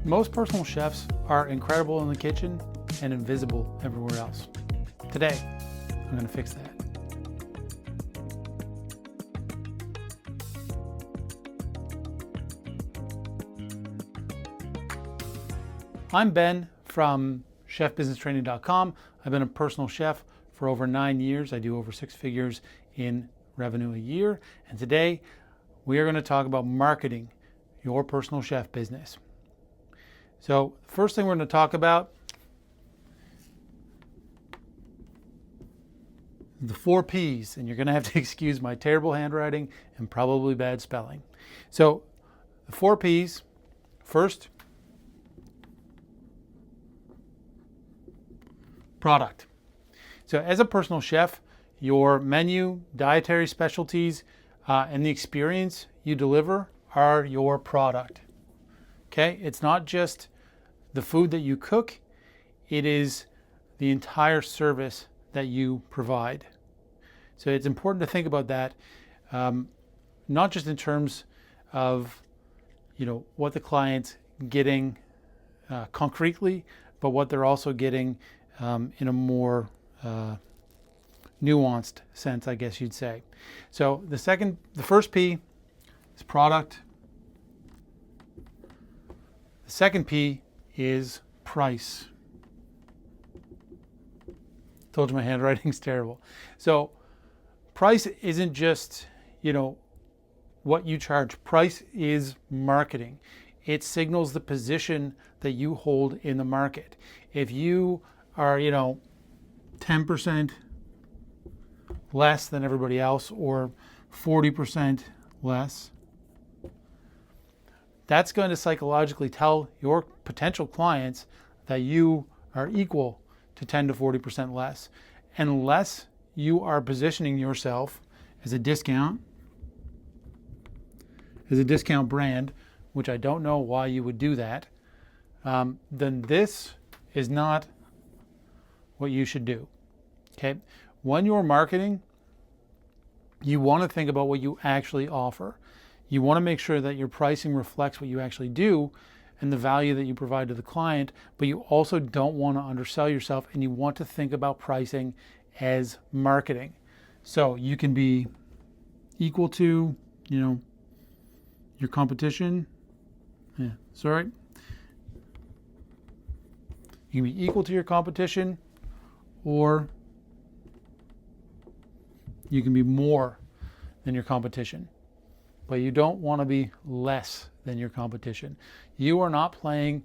Most personal chefs are incredible in the kitchen and invisible everywhere else. Today, I'm going to fix that. I'm Ben from chefbusinesstraining.com. I've been a personal chef for over 9 years. I do over 6 figures in revenue a year. And today we are going to talk about marketing your personal chef business. So the first thing we're going to talk about, the 4 P's, and you're going to have to excuse my terrible handwriting and probably bad spelling. So the 4 P's, first, product. So as a personal chef, your menu, dietary specialties, and the experience you deliver are your product. Okay, it's not just the food that you cook, it is the entire service that you provide. So it's important to think about that, not just in terms of what the client's getting concretely, but what they're also getting in a more nuanced sense, I guess you'd say. So the first P is product. The second P is price. Told you my handwriting's terrible. So price isn't just, what you charge. Price is marketing. It signals the position that you hold in the market. If you are, 10% less than everybody else or 40% less, that's going to psychologically tell your potential clients that you are equal to 10 to 40% less. Unless you are positioning yourself as a discount brand, which I don't know why you would do that, then this is not what you should do. Okay? When you're marketing, you want to think about what you actually offer. You want to make sure that your pricing reflects what you actually do and the value that you provide to the client, but you also don't want to undersell yourself, and you want to think about pricing as marketing. So you can be equal to, your competition. Yeah, sorry. You can be equal to your competition, or you can be more than your competition. But you don't want to be less than your competition. You are not playing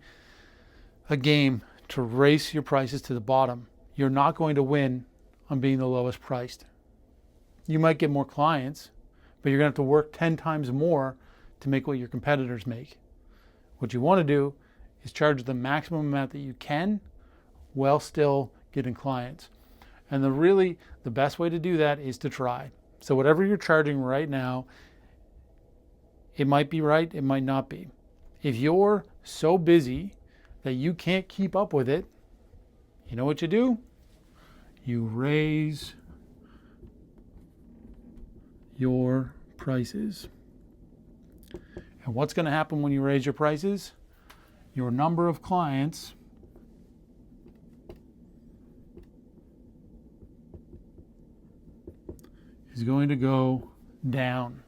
a game to race your prices to the bottom. You're not going to win on being the lowest priced. You might get more clients, but you're going to have to work 10 times more to make what your competitors make. What you want to do is charge the maximum amount that you can while still getting clients. And the best way to do that is to try. So whatever you're charging right now, it might be right, it might not be. If you're so busy that you can't keep up with it, you know what you do? You raise your prices. And what's going to happen when you raise your prices? Your number of clients is going to go down.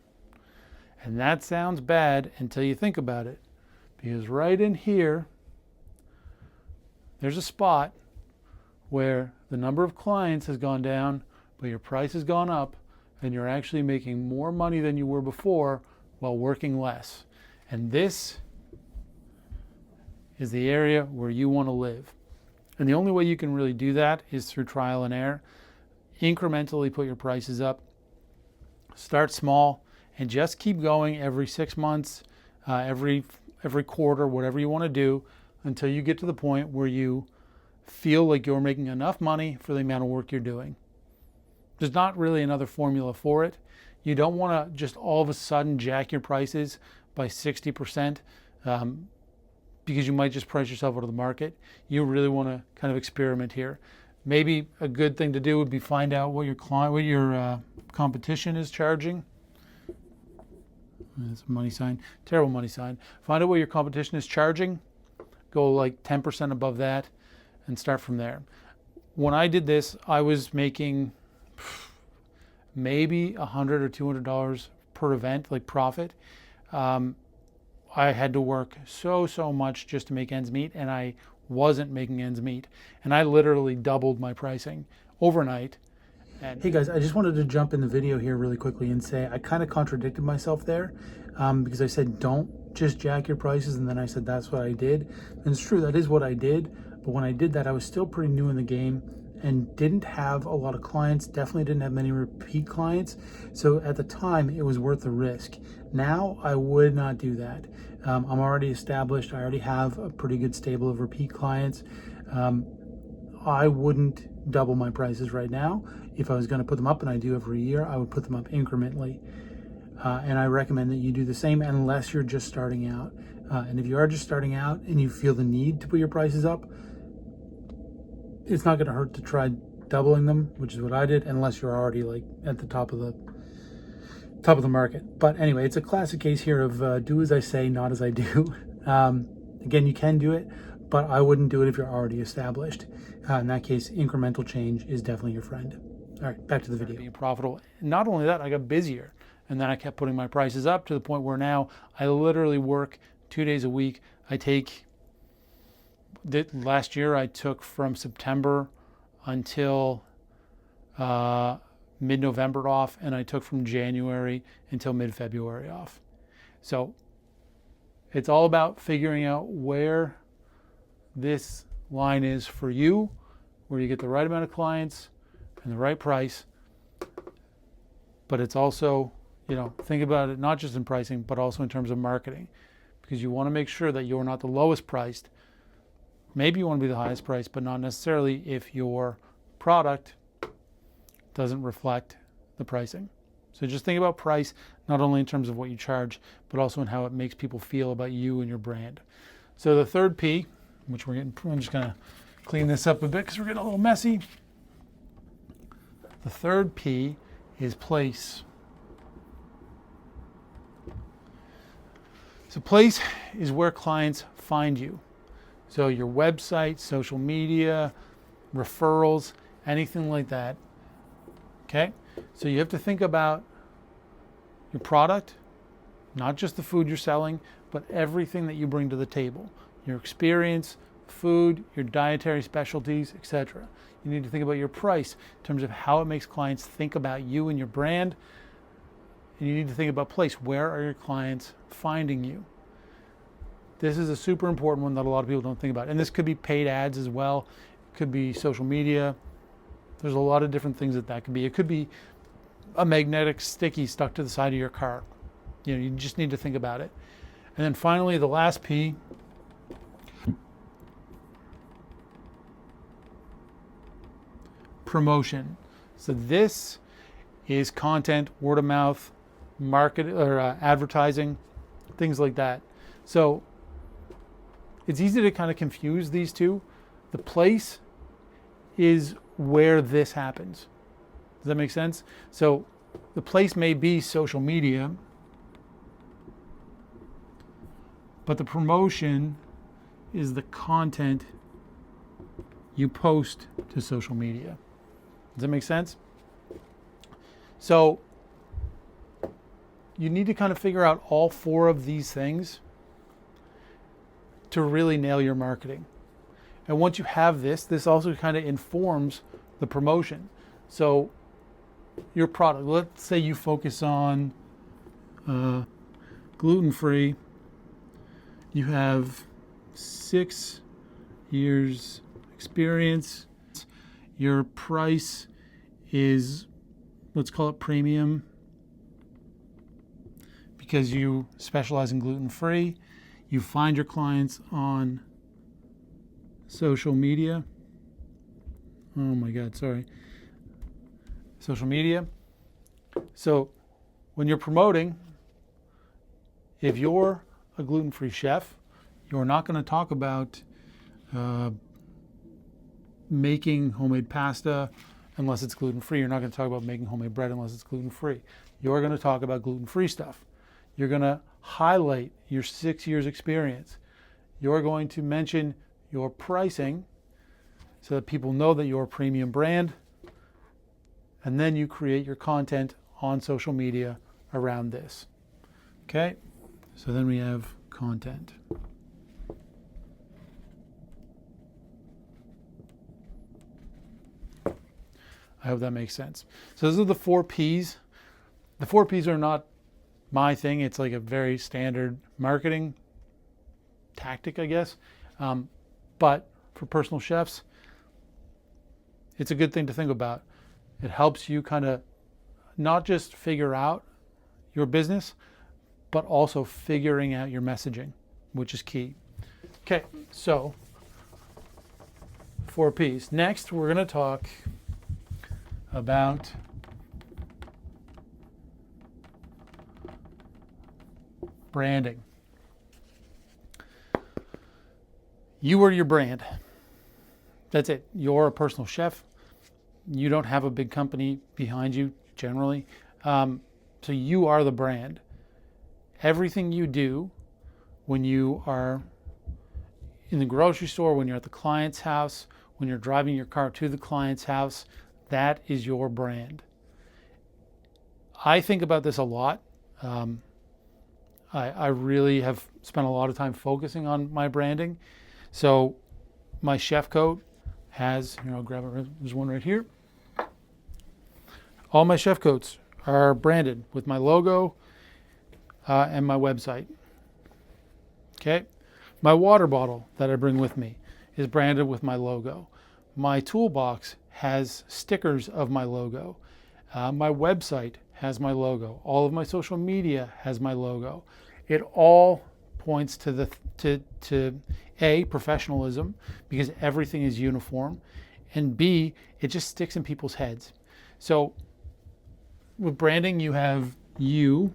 And that sounds bad until you think about it. Because right in here, there's a spot where the number of clients has gone down, but your price has gone up, and you're actually making more money than you were before while working less. And this is the area where you want to live. And the only way you can really do that is through trial and error. Incrementally put your prices up. Start small and just keep going every 6 months, every quarter, whatever you want to do, until you get to the point where you feel like you're making enough money for the amount of work you're doing. There's not really another formula for it. You don't want to just all of a sudden jack your prices by 60% because you might just price yourself out of the market. You really want to kind of experiment here. Maybe a good thing to do would be find out what your competition is charging. That's a money sign, terrible money sign. Find out what your competition is charging, go like 10% above that and start from there. When I did this, I was making maybe $100 or $200 per event, like profit. I had to work so much just to make ends meet, and I wasn't making ends meet. And I literally doubled my pricing overnight. And hey guys, I just wanted to jump in the video here really quickly and say I kind of contradicted myself there, because I said don't just jack your prices, and then I said that's what I did. And it's true, that is what I did. But when I did that, I was still pretty new in the game and didn't have a lot of clients, definitely didn't have many repeat clients. So at the time, it was worth the risk. Now, I would not do that. I'm already established. I already have a pretty good stable of repeat clients. I wouldn't double my prices right now. If I was going to put them up, and I do every year, I would put them up incrementally. And I recommend that you do the same unless you're just starting out. And if you are just starting out and you feel the need to put your prices up, it's not going to hurt to try doubling them, which is what I did, unless you're already like at the top of the market. But anyway, it's a classic case here of do as I say, not as I do. Again, you can do it, but I wouldn't do it if you're already established. In that case, incremental change is definitely your friend. All right, back to the video. Being profitable. Not only that, I got busier, and then I kept putting my prices up to the point where now I literally work 2 days a week. Last year I took from September until mid-November off, and I took from January until mid-February off. So it's all about figuring out where this line is for you, where you get the right amount of clients and the right price. But it's also, think about it not just in pricing, but also in terms of marketing, because you want to make sure that you're not the lowest priced. Maybe you want to be the highest price, but not necessarily if your product doesn't reflect the pricing. So just think about price, not only in terms of what you charge, but also in how it makes people feel about you and your brand. So the third P, which I'm just going to clean this up a bit because we're getting a little messy. The third P is place. So place is where clients find you. So your website, social media, referrals, anything like that. Okay? So you have to think about your product, not just the food you're selling, but everything that you bring to the table. Your experience, food, your dietary specialties, etc. You need to think about your price in terms of how it makes clients think about you and your brand. And you need to think about place. Where are your clients finding you? This is a super important one that a lot of people don't think about. And this could be paid ads as well. It could be social media. There's a lot of different things that could be. It could be a magnetic sticky stuck to the side of your car. You just need to think about it. And then finally, the last P, promotion. So this is content, word of mouth, market or advertising, things like that. So it's easy to kind of confuse these two. The place is where this happens. Does that make sense? So the place may be social media, but the promotion is the content you post to social media. Does that make sense? So you need to kind of figure out all four of these things to really nail your marketing. And once you have this also kind of informs the promotion. So your product, let's say you focus on gluten-free. You have 6 years experience. Your price is, let's call it premium, because you specialize in gluten-free. You find your clients on social media. Oh my God, sorry. Social media. So when you're promoting, if you're a gluten-free chef, you're not going to talk about making homemade pasta unless it's gluten-free. You're not going to talk about making homemade bread unless it's gluten-free. You're going to talk about gluten-free stuff. You're going to highlight your 6 years experience. you're going to mention your pricing so that people know that you're a premium brand. And then you create your content on social media around this. Okay, so then we have content. I hope that makes sense. So those are the 4 Ps. The 4 Ps are not my thing. It's like a very standard marketing tactic, I guess. But for personal chefs, it's a good thing to think about. It helps you kind of not just figure out your business, but also figuring out your messaging, which is key. Okay, so 4 Ps. Next, we're going to talk about branding. You are your brand. That's it. You're a personal chef. You don't have a big company behind you generally. So you are the brand. Everything you do when you are in the grocery store, when you're at the client's house, when you're driving your car to the client's house, that is your brand. I think about this a lot. I really have spent a lot of time focusing on my branding. So my chef coat has, I'll grab it, there's one right here. All my chef coats are branded with my logo and my website. Okay. My water bottle that I bring with me is branded with my logo. My toolbox has stickers of my logo. My website has my logo. All of my social media has my logo. It all points to A, professionalism, because everything is uniform, and B, it just sticks in people's heads. So with branding, you have you,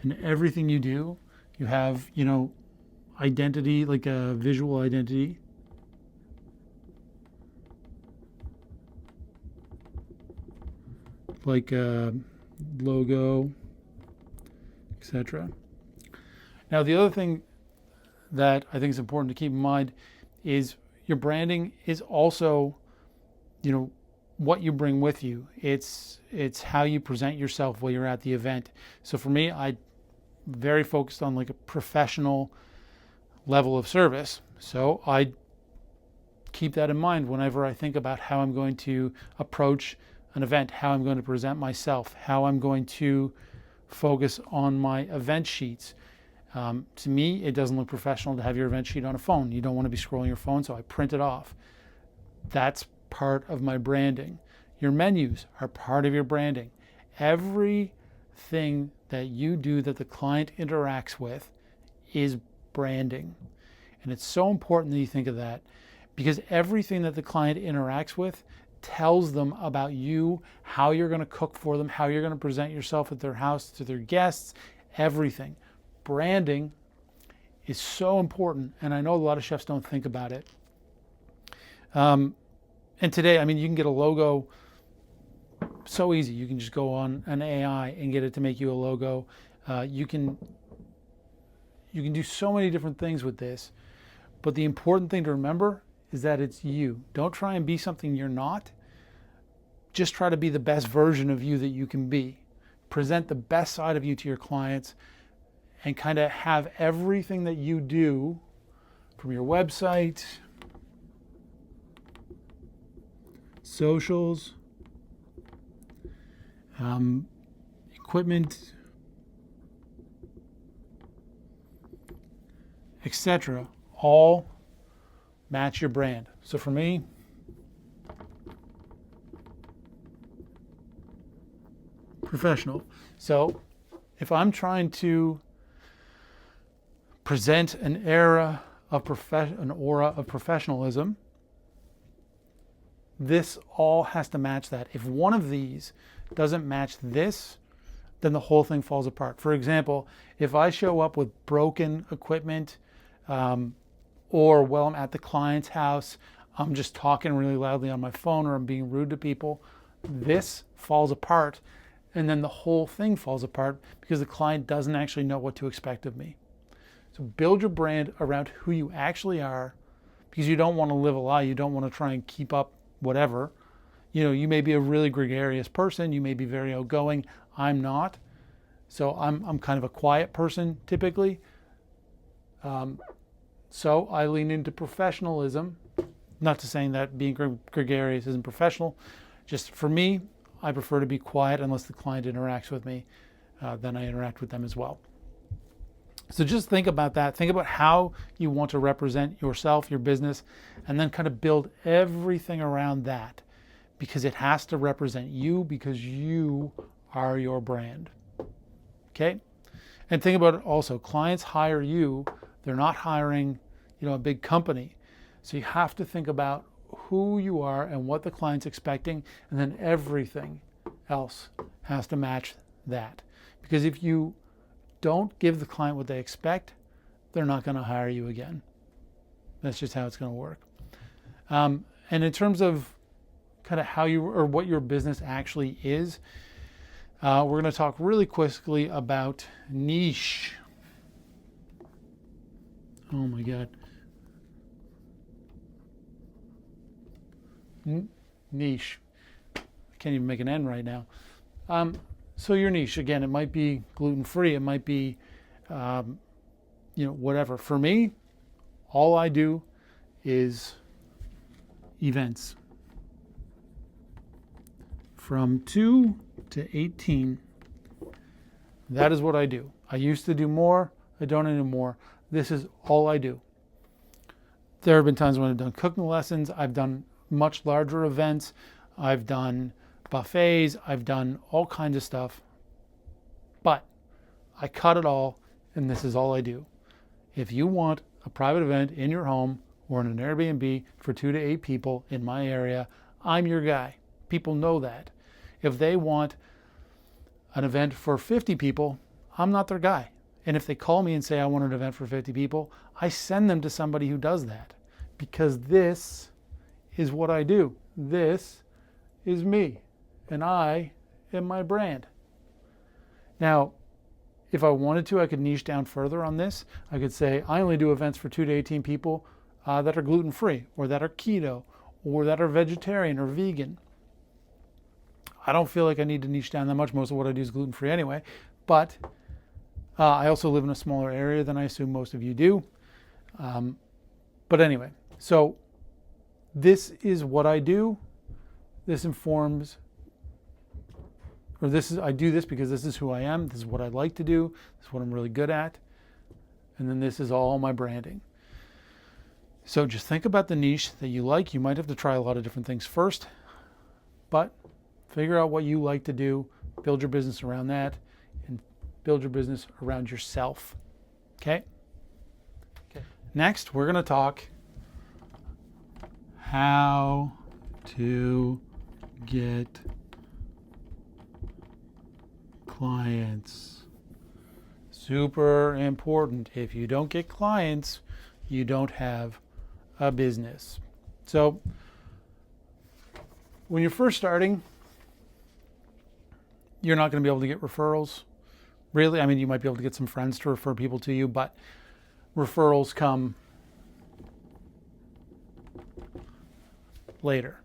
and everything you do, you have, identity, like a visual identity. Like a logo, etc. Now, the other thing that I think is important to keep in mind is your branding is also, what you bring with you. It's how you present yourself while you're at the event. So for me, I'm very focused on like a professional level of service. So I keep that in mind whenever I think about how I'm going to approach an event, how I'm going to present myself, how I'm going to focus on my event sheets. To me, it doesn't look professional to have your event sheet on a phone. You don't want to be scrolling your phone, so I print it off. That's part of my branding. Your menus are part of your branding. Everything that you do that the client interacts with is branding. And it's so important that you think of that, because everything that the client interacts with tells them about you, how you're going to cook for them, how you're going to present yourself at their house to their guests, everything. Branding is so important, and I know a lot of chefs don't think about it. And today, you can get a logo so easy. You can just go on an AI and get it to make you a logo. You can do so many different things with this, but the important thing to remember is that it's you. Don't try and be something you're not. Just try to be the best version of you that you can be. Present the best side of you to your clients and kind of have everything that you do, from your website, socials, equipment, etc., all match your brand. So for me, professional. So if I'm trying to present an aura of professionalism, this all has to match that. If one of these doesn't match this, then the whole thing falls apart. For example, if I show up with broken equipment, or while I'm at the client's house, I'm just talking really loudly on my phone, or I'm being rude to people, this falls apart, and then the whole thing falls apart because the client doesn't actually know what to expect of me. So build your brand around who you actually are, because you don't want to live a lie. You don't want to try and keep up whatever. You may be a really gregarious person. You may be very outgoing. I'm not. So I'm kind of a quiet person typically. So I lean into professionalism. Not to saying that being gregarious isn't professional. Just for me, I prefer to be quiet unless the client interacts with me. Then I interact with them as well. So just think about that. Think about how you want to represent yourself, your business, and then kind of build everything around that, because it has to represent you, because you are your brand. Okay? And think about it also. Clients hire you. They're not hiring, a big company. So you have to think about who you are and what the client's expecting, and then everything else has to match that. Because if you don't give the client what they expect, they're not going to hire you again. That's just how it's going to work. And in terms of kind of how what your business actually is, we're going to talk really quickly about niche. Oh my God. Niche. I can't even make an N right now. So your niche, again, it might be gluten-free. It might be, whatever. For me, all I do is events. From 2 to 18, that is what I do. I used to do more. I don't anymore. This is all I do. There have been times when I've done cooking lessons. I've done much larger events. I've done buffets. I've done all kinds of stuff. But I cut it all, and this is all I do. If you want a private event in your home or in an Airbnb for 2 to 8 people in my area, I'm your guy. People know that. If they want an event for 50 people, I'm not their guy. And if they call me and say, I want an event for 50 people, I send them to somebody who does that, because this is what I do. This is me, and I am my brand. Now, if I wanted to, I could niche down further on this. I could say, I only do events for 2 to 18 people that are gluten-free, or that are keto, or that are vegetarian or vegan. I don't feel like I need to niche down that much. Most of what I do is gluten-free anyway. But I also live in a smaller area than I assume most of you do. But anyway, so this is what I do. This informs, I do this because this is who I am. This is what I like to do. This is what I'm really good at. And then this is all my branding. So just think about the niche that you like. You might have to try a lot of different things first, but figure out what you like to do, build your business around that, and build your business around yourself. Okay? Next, we're going to talk how to get clients. Super important. If you don't get clients, you don't have a business. So when you're first starting, you're not going to be able to get referrals. Really, I mean, you might be able to get some friends to refer people to you, but referrals come later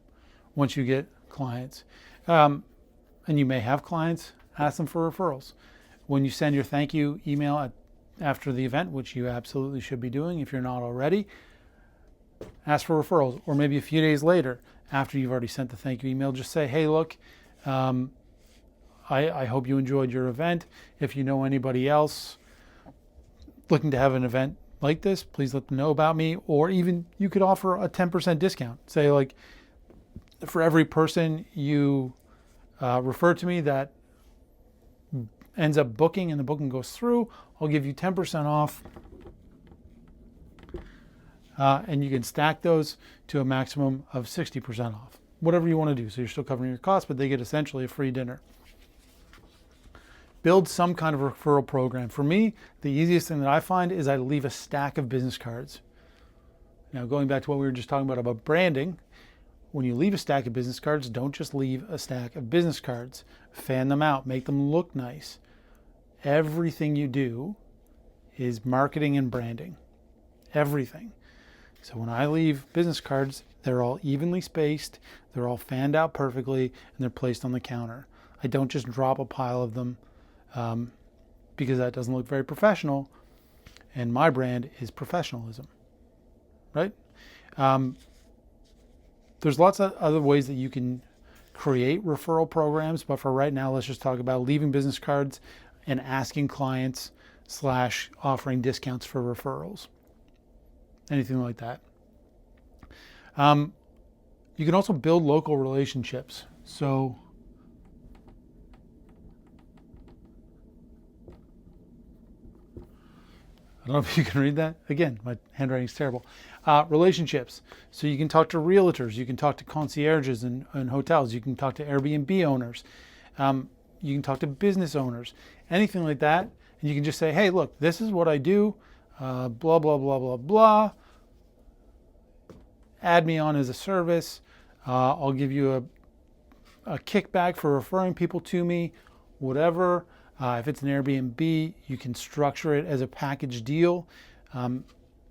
once you get clients. And you may have clients, ask them for referrals. When you send your thank you email after the event, which you absolutely should be doing if you're not already, ask for referrals. Or maybe a few days later, after you've already sent the thank you email, just say, hey, look, I hope you enjoyed your event. If you know anybody else looking to have an event like this, please let them know about me. Or even you could offer a 10% discount. Say, like, for every person you refer to me that ends up booking and the booking goes through, I'll give you 10% off. And you can stack those to a maximum of 60% off. Whatever you want to do. So you're still covering your costs, but they get essentially a free dinner. Build some kind of referral program. For me, the easiest thing that I find is I leave a stack of business cards. Now, going back to what we were just talking about branding, when you leave a stack of business cards, don't just leave a stack of business cards. Fan them out. Make them look nice. Everything you do is marketing and branding. Everything. So when I leave business cards, they're all evenly spaced, they're all fanned out perfectly, and they're placed on the counter. I don't just drop a pile of them because that doesn't look very professional. And my brand is professionalism, right? There's lots of other ways that you can create referral programs, but for right now, let's just talk about leaving business cards and asking clients / offering discounts for referrals. Anything like that. You can also build local relationships. So I don't know if you can read that. Again, my handwriting's terrible. Relationships. So you can talk to realtors, you can talk to concierges and hotels, you can talk to Airbnb owners, you can talk to business owners, anything like that. And you can just say, hey, look, this is what I do, blah, blah, blah, blah, blah. Add me on as a service. I'll give you a kickback for referring people to me, whatever. If it's an Airbnb, you can structure it as a package deal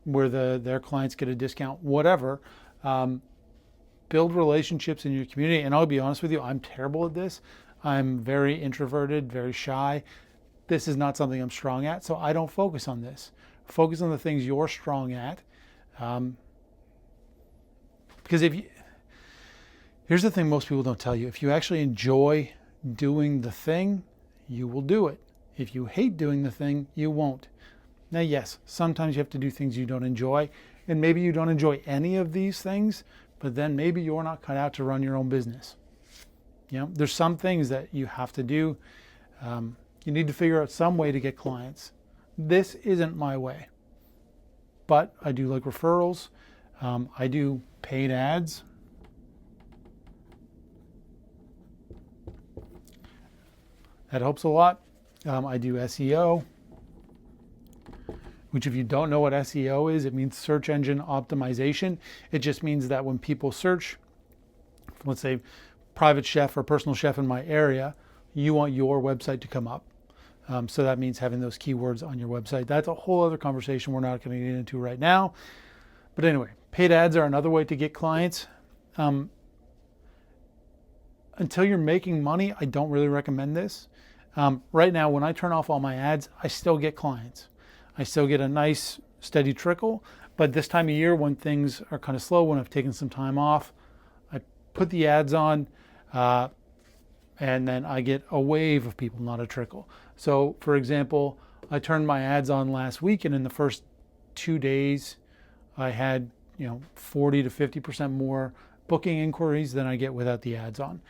where their clients get a discount, whatever. Build relationships in your community. And I'll be honest with you, I'm terrible at this. I'm very introverted, very shy. This is not something I'm strong at, so I don't focus on this. Focus on the things you're strong at. Because here's the thing most people don't tell you. If you actually enjoy doing the thing, you will do it. If you hate doing the thing, you won't. Now, yes, sometimes you have to do things you don't enjoy, and maybe you don't enjoy any of these things, but then maybe you're not cut out to run your own business. There's some things that you have to do. You need to figure out some way to get clients. This isn't my way, but I do like referrals. I do paid ads. That helps a lot. I do SEO, which if you don't know what SEO is, it means search engine optimization. It just means that when people search, let's say private chef or personal chef in my area, you want your website to come up. So that means having those keywords on your website. That's a whole other conversation we're not going to get into right now. But anyway, paid ads are another way to get clients. Until you're making money, I don't really recommend this. Right now, when I turn off all my ads, I still get clients. I still get a nice steady trickle. But this time of year, when things are kind of slow, when I've taken some time off, I put the ads on, and then I get a wave of people, not a trickle. So, for example, I turned my ads on last week, and in the first 2 days, I had 40 to 50% more booking inquiries than I get without the ads on.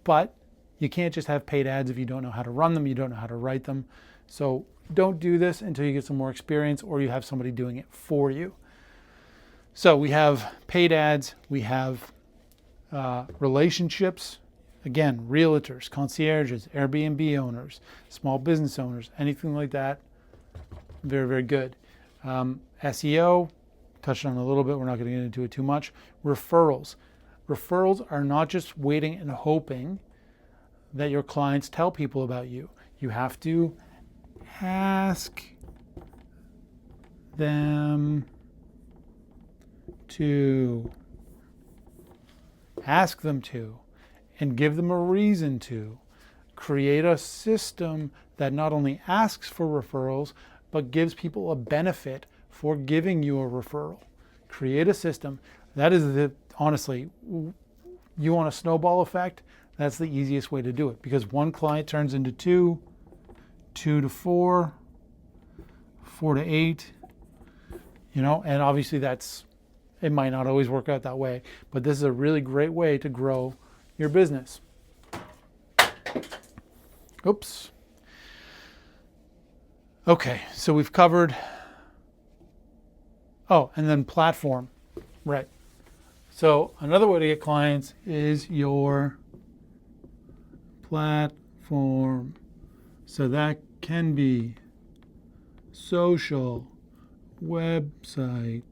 But you can't just have paid ads if you don't know how to run them, you don't know how to write them. So don't do this until you get some more experience or you have somebody doing it for you. So we have paid ads, we have relationships, again, realtors, concierges, Airbnb owners, small business owners, anything like that. Very, very good. SEO, touched on a little bit, we're not going to get into it too much. Referrals. Referrals are not just waiting and hoping that your clients tell people about you. You have to ask them to. Ask them to, and give them a reason to. Create a system that not only asks for referrals, but gives people a benefit for giving you a referral. Create a system. That is honestly, you want a snowball effect? That's the easiest way to do it, because one client turns into 2, 2 to 4, 4 to 8, and obviously it might not always work out that way, but this is a really great way to grow your business. Oops. Okay, so we've covered, and then platform, right. So another way to get clients is your platform. So that can be social, website.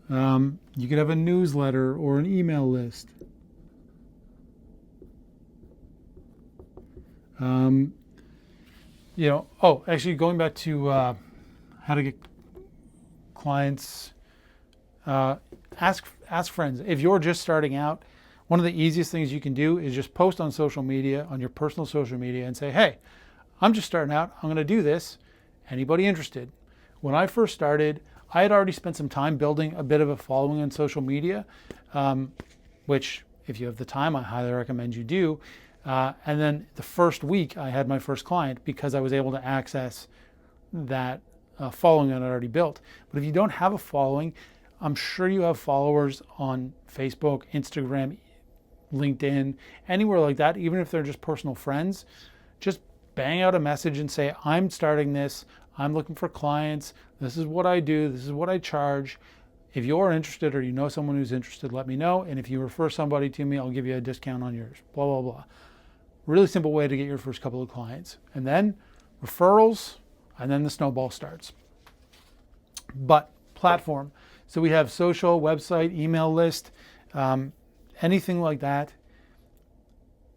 You could have a newsletter or an email list. Actually going back to how to get clients, ask friends. If you're just starting out, one of the easiest things you can do is just post on social media, on your personal social media, and say, hey, I'm just starting out. I'm going to do this. Anybody interested? When I first started, I had already spent some time building a bit of a following on social media, which if you have the time, I highly recommend you do. And then the first week I had my first client because I was able to access that following that I already built. But if you don't have a following, I'm sure you have followers on Facebook, Instagram, LinkedIn, anywhere like that, even if they're just personal friends. Just bang out a message and say, I'm starting this, I'm looking for clients, this is what I do, this is what I charge. If you're interested or you know someone who's interested, let me know. And if you refer somebody to me, I'll give you a discount on yours, blah, blah, blah. Really simple way to get your first couple of clients. And then referrals, and then the snowball starts. But platform. So we have social, website, email list, anything like that.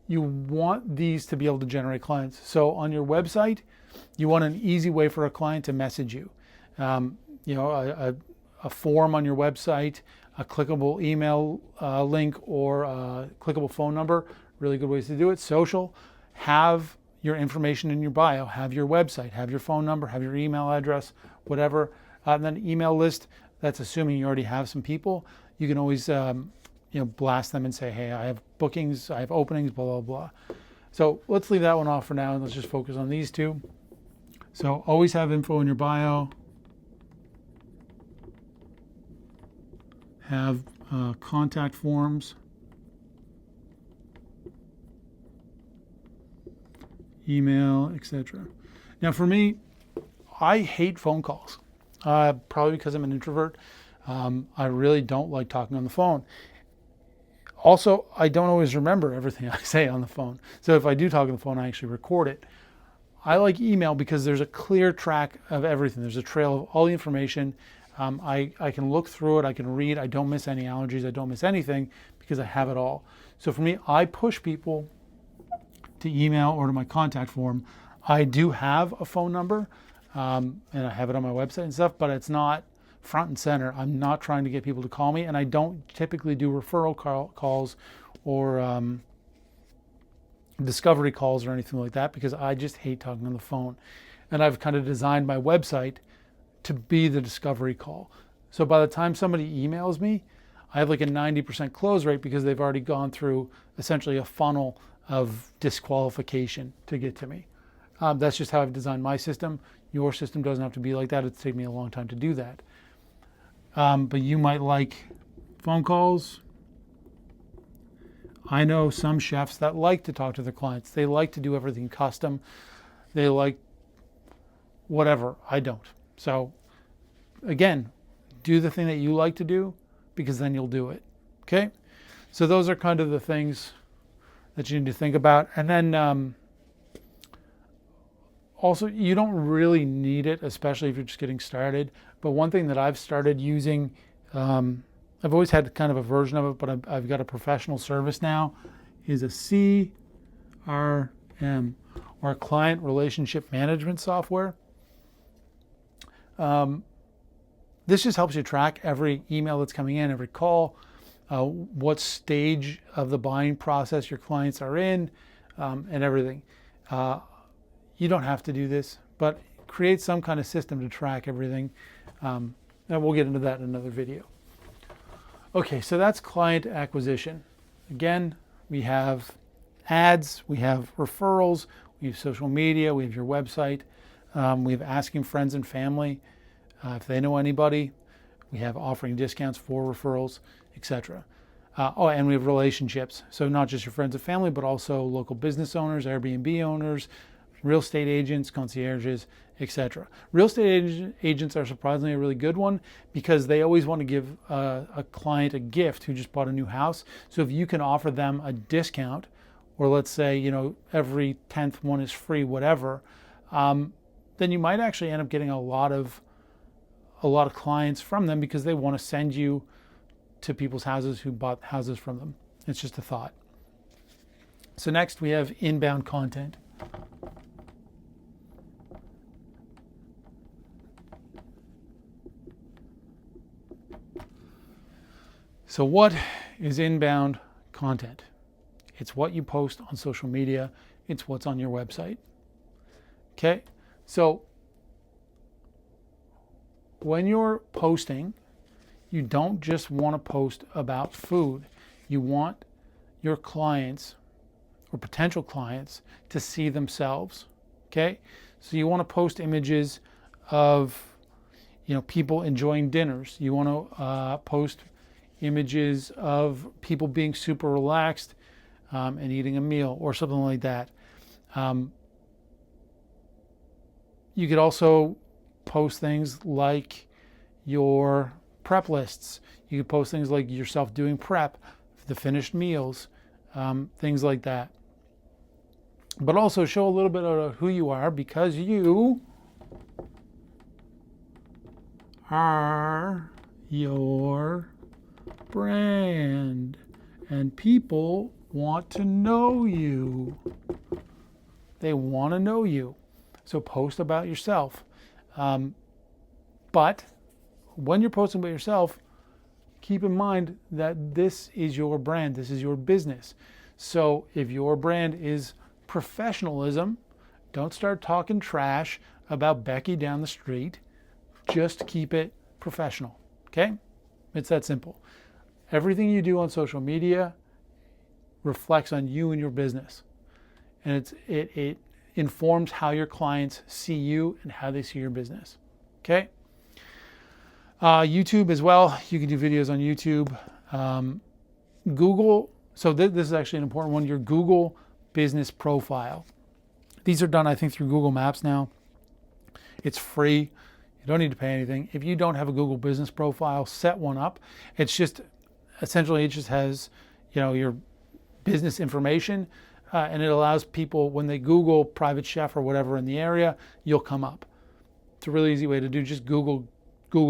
You want these to be able to generate clients. So on your website, you want an easy way for a client to message you. A form on your website, a clickable email link, or a clickable phone number. Really good ways to do it. Social, have your information in your bio, have your website, have your phone number, have your email address, whatever. And then email list, that's assuming you already have some people. You can always blast them and say, hey, I have bookings, I have openings, blah, blah, blah. So let's leave that one off for now and let's just focus on these two. So always have info in your bio. Have contact forms. Email, etc. Now for me, I hate phone calls. Probably because I'm an introvert. I really don't like talking on the phone. Also, I don't always remember everything I say on the phone. So if I do talk on the phone, I actually record it. I like email because there's a clear track of everything. There's a trail of all the information. I can look through it. I can read. I don't miss any allergies. I don't miss anything because I have it all. So for me, I push people to email or to my contact form. I do have a phone number and I have it on my website and stuff, but it's not front and center. I'm not trying to get people to call me, and I don't typically do referral calls or discovery calls or anything like that because I just hate talking on the phone. And I've kind of designed my website to be the discovery call. So by the time somebody emails me, I have like a 90% close rate because they've already gone through essentially a funnel of disqualification to get to me. That's just how I've designed my system. Your system doesn't have to be like that. It's taken me a long time to do that. But you might like phone calls. I know some chefs that like to talk to their clients. They like to do everything custom. They like whatever. I don't. So again, do the thing that you like to do because then you'll do it. Okay? So those are kind of the things that you need to think about. And then also, you don't really need it, especially if you're just getting started. But one thing that I've started using, I've always had kind of a version of it, but I've got a professional service now, is a CRM, or a client relationship management software. This just helps you track every email that's coming in, every call, what stage of the buying process your clients are in, and everything. You don't have to do this, but create some kind of system to track everything. And we'll get into that in another video. Okay, so that's client acquisition. Again, we have ads, we have referrals, we have social media, we have your website, we have asking friends and family if they know anybody. We have offering discounts for referrals, etc. And we have relationships. So not just your friends and family, but also local business owners, Airbnb owners, real estate agents, concierges, etc. Real estate agents are surprisingly a really good one because they always want to give a client a gift who just bought a new house. So if you can offer them a discount, or let's say, every 10th one is free, whatever, then you might actually end up getting a lot of clients from them because they want to send you to people's houses who bought houses from them. It's just a thought. So next we have inbound content. So what is inbound content? It's what you post on social media. It's what's on your website. Okay? So when you're posting, you don't just want to post about food. You want your clients or potential clients to see themselves. Okay? So you want to post images of, people enjoying dinners. You want to post images of people being super relaxed and eating a meal or something like that. You could also post things like your prep lists. You could post things like yourself doing prep, the finished meals, things like that. But also show a little bit of who you are, because you are your brand and people want to know you. They want to know you. So post about yourself. But when you're posting about yourself, keep in mind that this is your brand. This is your business. So if your brand is professionalism, don't start talking trash about Becky down the street. Just keep it professional. Okay? It's that simple. Everything you do on social media reflects on you and your business. And it informs how your clients see you and how they see your business. Okay? YouTube as well. You can do videos on YouTube. Google. So this is actually an important one. Your Google business profile. These are done, I think, through Google Maps now. It's free. You don't need to pay anything. If you don't have a Google business profile, set one up. It's just, essentially, it just has, your business information, and it allows people, when they Google private chef or whatever in the area, you'll come up. It's a really easy way to do. Just Google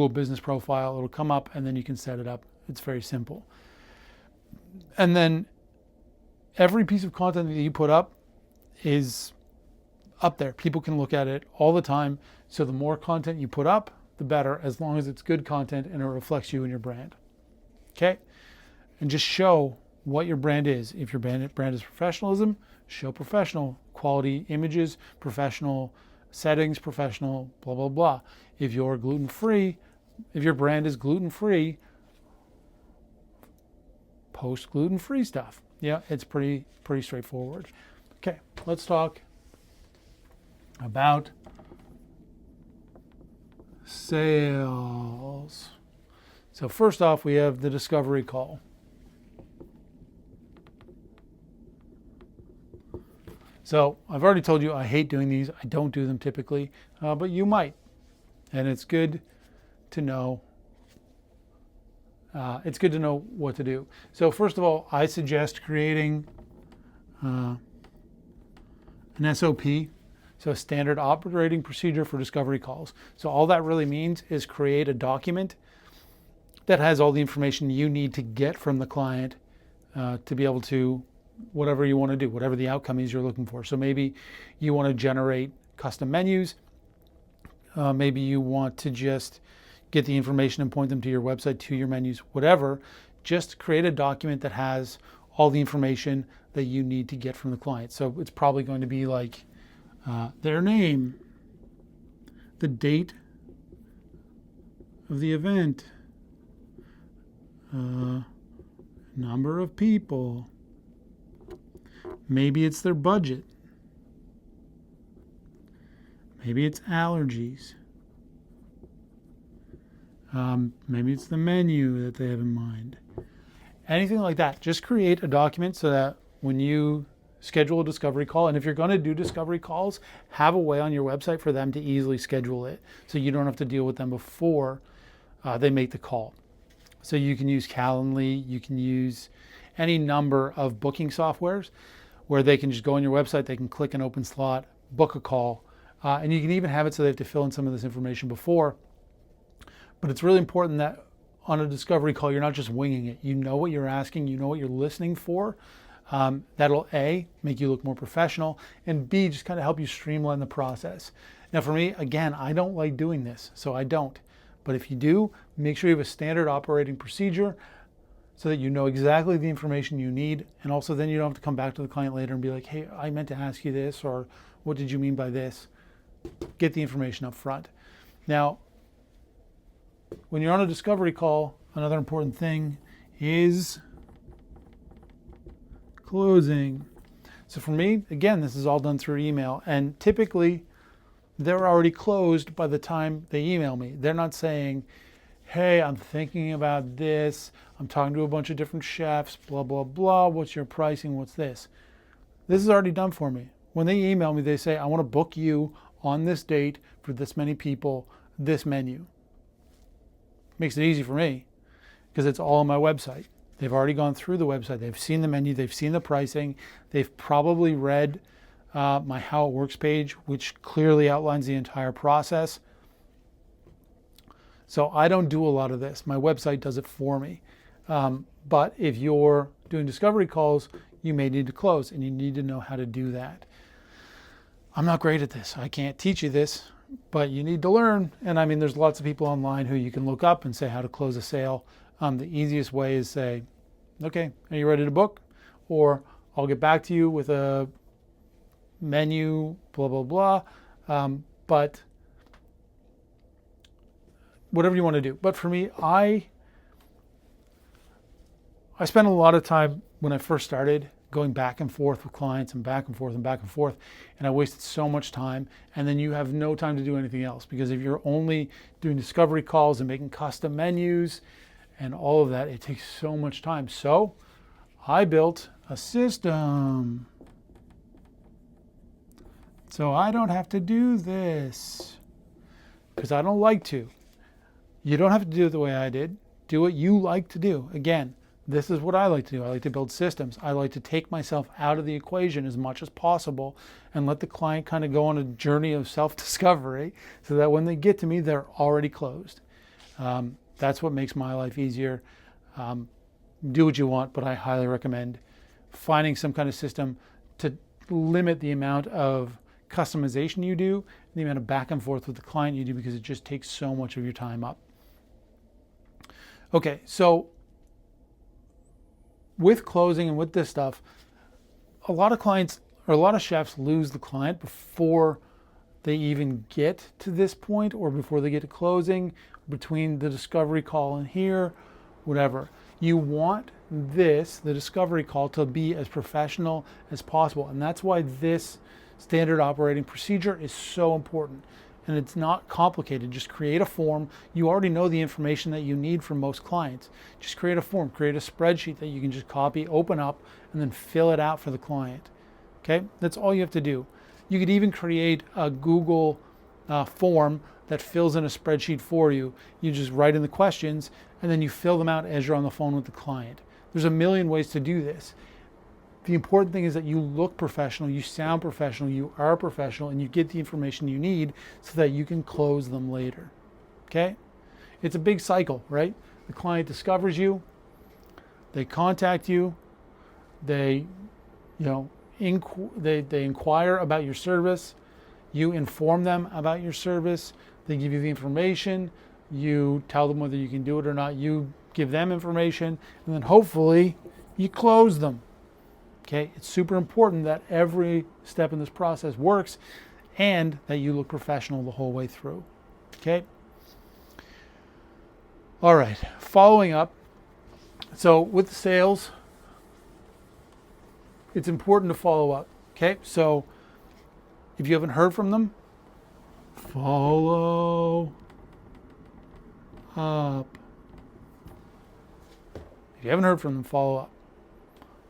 business profile. It'll come up, and then you can set it up. It's very simple. And then every piece of content that you put up is up there. People can look at it all the time. So the more content you put up, the better, as long as it's good content and it reflects you and your brand. Okay? And just show what your brand is. If your brand is professionalism, show professional quality images, professional settings, professional blah, blah, blah. If you're gluten-free, if your brand is gluten-free, post gluten-free stuff. Yeah, it's pretty straightforward. Okay, let's talk about sales. So first off, we have the discovery call. So I've already told you I hate doing these. I don't do them typically, but you might. And it's good to know. It's good to know what to do. So first of all, I suggest creating an SOP, so a standard operating procedure for discovery calls. So all that really means is create a document that has all the information you need to get from the client to be able to whatever you want to do, whatever the outcome is you're looking for. So maybe you want to generate custom menus. Maybe you want to just get the information and point them to your website, to your menus, whatever. Just create a document that has all the information that you need to get from the client. So it's probably going to be like their name, the date of the event, number of people. Maybe it's their budget. Maybe it's allergies. Maybe it's the menu that they have in mind. Anything like that. Just create a document so that when you schedule a discovery call, and if you're going to do discovery calls, have a way on your website for them to easily schedule it so you don't have to deal with them before they make the call. So you can use Calendly, you can use any number of booking softwares where they can just go on your website, they can click an open slot, book a call, and you can even have it so they have to fill in some of this information before. But it's really important that on a discovery call, you're not just winging it. You know what you're asking, you know what you're listening for. That'll A, make you look more professional, and B, just kind of help you streamline the process. Now for me, again, I don't like doing this, so I don't. But if you do, make sure you have a standard operating procedure. so that you know exactly the information you need. And also then you don't have to come back to the client later and be like, hey, I meant to ask you this, or what did you mean by this? Get the information up front. Now, when you're on a discovery call, another important thing is closing. So for me, again, this is all done through email, and typically they're already closed by the time they email me. They're not saying, hey, I'm thinking about this, I'm talking to a bunch of different chefs, blah, blah, blah, what's your pricing, what's this? This is already done for me. When they email me, they say, I want to book you on this date for this many people, this menu. Makes it easy for me because it's all on my website. They've already gone through the website. They've seen the menu. They've seen the pricing. They've probably read my How It Works page, which clearly outlines the entire process. So I don't do a lot of this. My website does it for me. But if you're doing discovery calls, you may need to close, and you need to know how to do that. I'm not great at this. I can't teach you this, but you need to learn. And I mean, there's lots of people online who you can look up and say how to close a sale. The easiest way is say, okay, are you ready to book? Or I'll get back to you with a menu, blah, blah, blah. But whatever you want to do. But for me, I spent a lot of time when I first started going back and forth with clients and back and forth and back and forth. And I wasted so much time. And then you have no time to do anything else, because if you're only doing discovery calls and making custom menus and all of that, it takes so much time. So I built a system so I don't have to do this, because I don't like to. You don't have to do it the way I did. Do what you like to do. Again, this is what I like to do. I like to build systems. I like to take myself out of the equation as much as possible and let the client kind of go on a journey of self-discovery so that when they get to me, they're already closed. That's what makes my life easier. Do what you want, but I highly recommend finding some kind of system to limit the amount of customization you do, the amount of back and forth with the client you do, because it just takes so much of your time up. Okay, so with closing and with this stuff, a lot of clients or a lot of chefs lose the client before they even get to this point, or before they get to closing, between the discovery call and here, whatever. You want this, the discovery call, to be as professional as possible. And that's why this standard operating procedure is so important. And it's not complicated. Just create a form. You already know the information that you need from most clients. Just create a form, create a spreadsheet that you can just copy, open up, and then fill it out for the client. Okay, that's all you have to do. You could even create a Google form that fills in a spreadsheet for you. You just write in the questions, and then you fill them out as you're on the phone with the client. There's a million ways to do this. The important thing is that you look professional, you sound professional, you are professional, and you get the information you need so that you can close them later. Okay? It's a big cycle, right? The client discovers you, they contact you, they inquire about your service, you inform them about your service, they give you the information, you tell them whether you can do it or not, you give them information, and then hopefully you close them. Okay, it's super important that every step in this process works and that you look professional the whole way through. Okay. All right, following up. So with the sales, it's important to follow up. Okay, so if you haven't heard from them, follow up. If you haven't heard from them, follow up.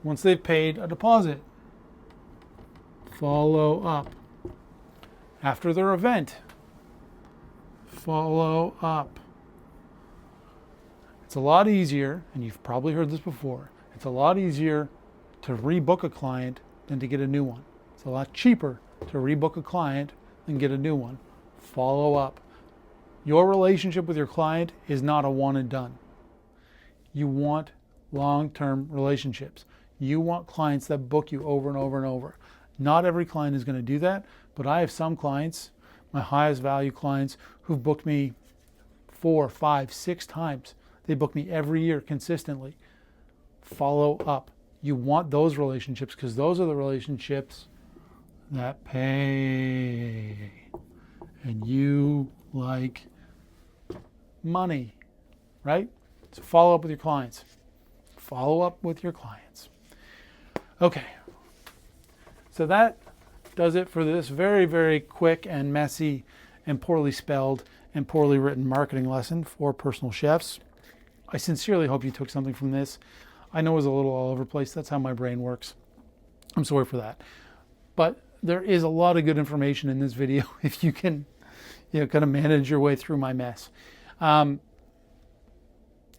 Once they've paid a deposit, follow up. After their event, follow up. It's a lot easier, and you've probably heard this before, it's a lot easier to rebook a client than to get a new one. It's a lot cheaper to rebook a client than get a new one. Follow up. Your relationship with your client is not a one and done. You want long-term relationships. You want clients that book you over and over and over. Not every client is going to do that, but I have some clients, my highest value clients, who've booked me 4, 5, 6 times. They book me every year consistently. Follow up. You want those relationships because those are the relationships that pay. And you like money, right? So follow up with your clients. Follow up with your clients. Okay. So that does it for this very, very quick and messy and poorly spelled and poorly written marketing lesson for personal chefs. I sincerely hope you took something from this. I know it was a little all over the place. That's how my brain works. I'm sorry for that. But there is a lot of good information in this video if you can, kind of manage your way through my mess. If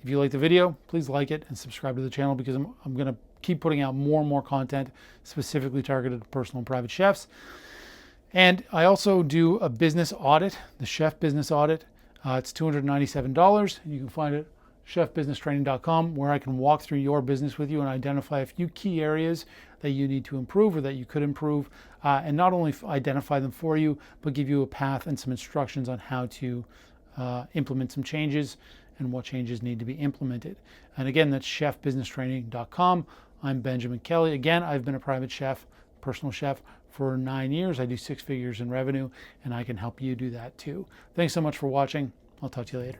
you like the video, please like it and subscribe to the channel because I'm going to keep putting out more and more content specifically targeted to personal and private chefs. And I also do a business audit, the Chef Business Audit. It's $297. You can find it chefbusinesstraining.com, where I can walk through your business with you and identify a few key areas that you need to improve or that you could improve, and not only identify them for you, but give you a path and some instructions on how to implement some changes and what changes need to be implemented. And again, that's chefbusinesstraining.com. I'm Benjamin Kelly. Again, I've been a private chef, personal chef for 9 years. I do 6 figures in revenue, and I can help you do that too. Thanks so much for watching. I'll talk to you later.